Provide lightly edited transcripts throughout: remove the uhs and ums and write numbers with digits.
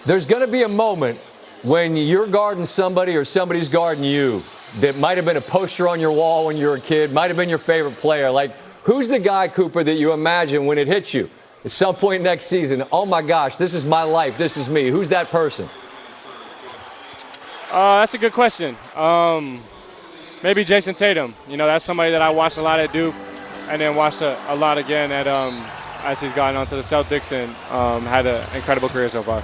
There's going to be a moment when you're guarding somebody or somebody's guarding you that might have been a poster on your wall when you were a kid, might have been your favorite player. Like, who's the guy, Cooper, that you imagine when it hits you at some point next season? Oh, my gosh, this is my life. This is me. Who's that person? That's a good question. Maybe Jayson Tatum. You know, that's somebody that I watched a lot at Duke and then watched a lot again at as he's gotten onto the Celtics and had an incredible career so far.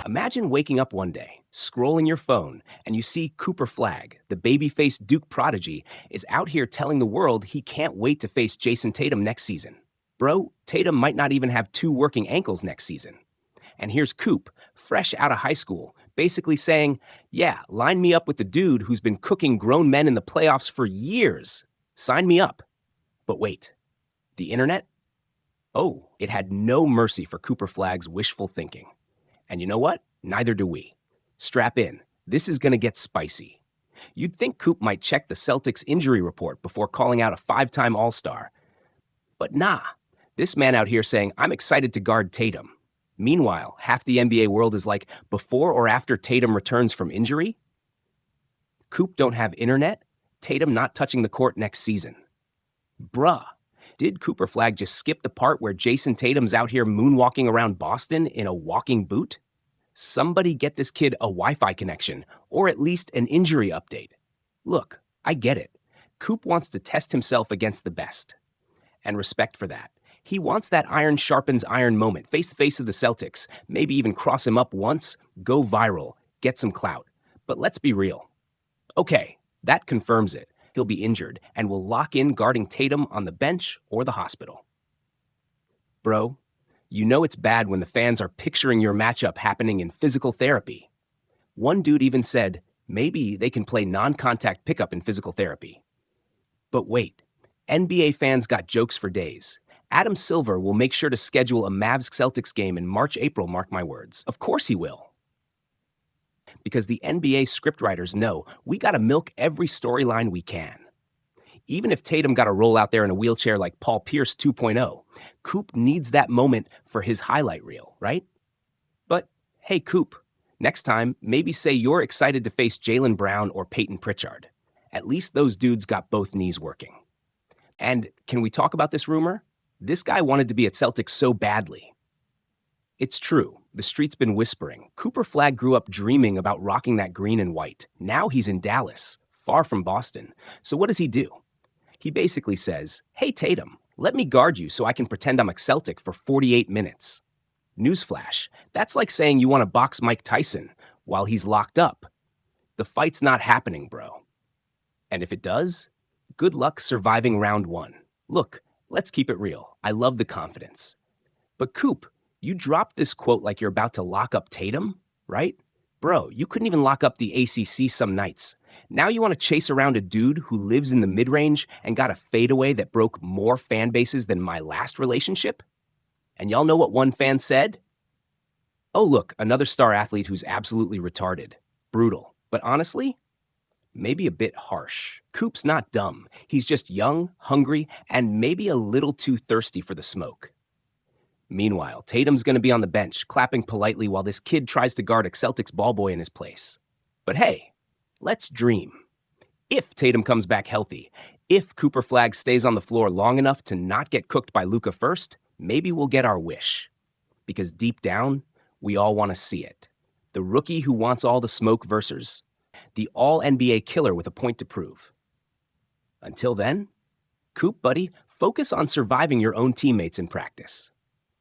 Imagine waking up one day, scrolling your phone, and you see Cooper Flagg, the baby-faced Duke prodigy, is out here telling the world he can't wait to face Jayson Tatum next season. Bro, Tatum might not even have 2 working ankles next season. And here's Coop, fresh out of high school, basically saying, yeah, line me up with the dude who's been cooking grown men in the playoffs for years. Sign me up. But wait, the internet? Oh, it had no mercy for Cooper Flagg's wishful thinking. And you know what? Neither do we. Strap in. This is going to get spicy. You'd think Coop might check the Celtics injury report before calling out a 5-time All-Star. But nah, this man out here saying, I'm excited to guard Tatum. Meanwhile, half the NBA world is like, before or after Tatum returns from injury? Coop don't have internet? Tatum not touching the court next season. Bruh, did Cooper Flagg just skip the part where Jayson Tatum's out here moonwalking around Boston in a walking boot? Somebody get this kid a Wi-Fi connection, or at least an injury update. Look, I get it. Coop wants to test himself against the best. And respect for that. He wants that iron sharpens iron moment, face to face of the Celtics, maybe even cross him up once, go viral, get some clout. But let's be real. Okay, that confirms it. He'll be injured and will lock in guarding Tatum on the bench or the hospital. Bro, you know it's bad when the fans are picturing your matchup happening in physical therapy. One dude even said, maybe they can play non-contact pickup in physical therapy. But wait, NBA fans got jokes for days. Adam Silver will make sure to schedule a Mavs-Celtics game in March-April, mark my words. Of course he will. Because the NBA scriptwriters know we got to milk every storyline we can. Even if Tatum got to roll out there in a wheelchair like Paul Pierce 2.0, Coop needs that moment for his highlight reel, right? But hey, Coop, next time, maybe say you're excited to face Jaylen Brown or Peyton Pritchard. At least those dudes got both knees working. And can we talk about this rumor? This guy wanted to be at Celtics so badly. It's true. The street's been whispering. Cooper Flagg grew up dreaming about rocking that green and white. Now he's in Dallas, far from Boston. So what does he do? He basically says, hey, Tatum, let me guard you so I can pretend I'm a Celtic for 48 minutes. Newsflash, that's like saying you want to box Mike Tyson while he's locked up. The fight's not happening, bro. And if it does, good luck surviving round 1. Look, let's keep it real. I love the confidence. But Coop, you dropped this quote like you're about to lock up Tatum, right? Bro, you couldn't even lock up the ACC some nights. Now you want to chase around a dude who lives in the mid-range and got a fadeaway that broke more fan bases than my last relationship? And y'all know what one fan said? Oh, look, another star athlete who's absolutely retarded. Brutal. But honestly, maybe a bit harsh. Coop's not dumb. He's just young, hungry, and maybe a little too thirsty for the smoke. Meanwhile, Tatum's going to be on the bench, clapping politely while this kid tries to guard a Celtics ball boy in his place. But hey, let's dream. If Tatum comes back healthy, if Cooper Flagg stays on the floor long enough to not get cooked by Luka first, maybe we'll get our wish. Because deep down, we all want to see it. The rookie who wants all the smoke versus the all-NBA killer with a point to prove. Until then, Coop, buddy, focus on surviving your own teammates in practice.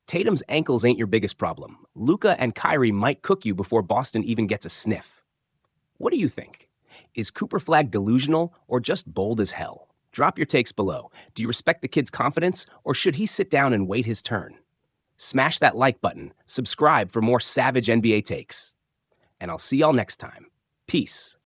Tatum's ankles ain't your biggest problem. Luka and Kyrie might cook you before Boston even gets a sniff. What do you think? Is Cooper Flagg delusional or just bold as hell? Drop your takes below. Do you respect the kid's confidence, or should he sit down and wait his turn? Smash that like button, subscribe for more savage NBA takes. And I'll see y'all next time. Peace.